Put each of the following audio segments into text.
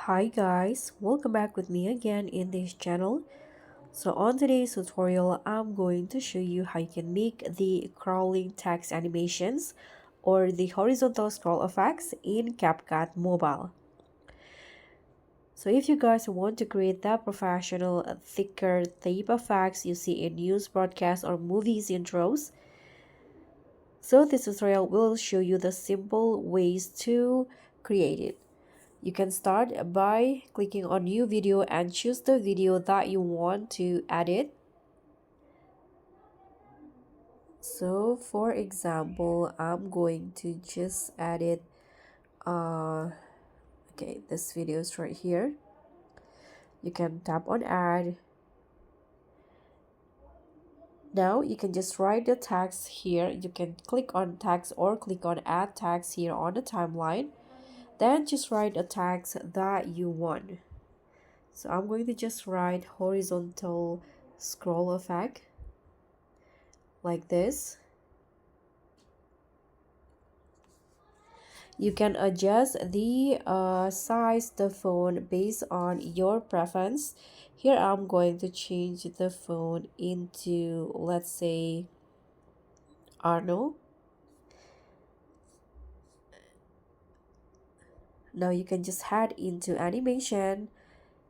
Hi guys, welcome back with me again in this channel. So on today's tutorial, I'm going to show you how you can make the crawling text animations or the horizontal scroll effects in CapCut Mobile. So if you guys want to create that professional thicker tape effects you see in news broadcasts or movies intros, so this tutorial will show you the simple ways to create it. You can start by clicking on new video and choose the video that you want to edit. So for example, I'm going to just edit okay, this video is right here. You can tap on add. Now you can just write the text here. You can click on text or click on add text here on the timeline. Then just write a text that you want. So I'm going to just write horizontal scroll effect like this. You can adjust the size the phone based on your preference. Here I'm going to change the phone into, let's say, Arno. Now you can just head into animation,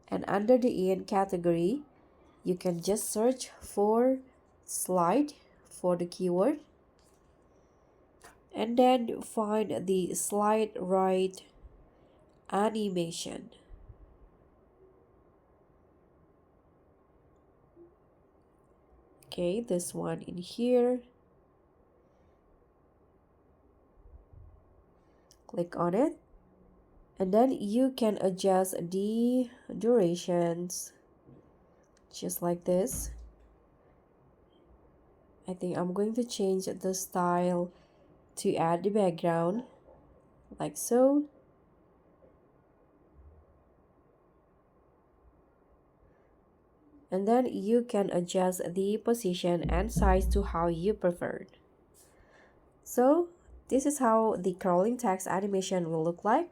and under the in category you can just search for slide for the keyword, and then find the slide right animation. Okay, this one in here. Click on it, and then you can adjust the durations just like this. I think I'm going to change the style to add the background like so. And then you can adjust the position and size to how you prefer. So this is how the crawling text animation will look like.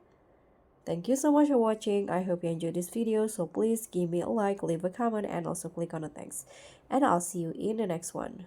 Thank you so much for watching. I hope you enjoyed this video. So please give me a like, leave a comment, and also click on the thanks. And I'll see you in the next one.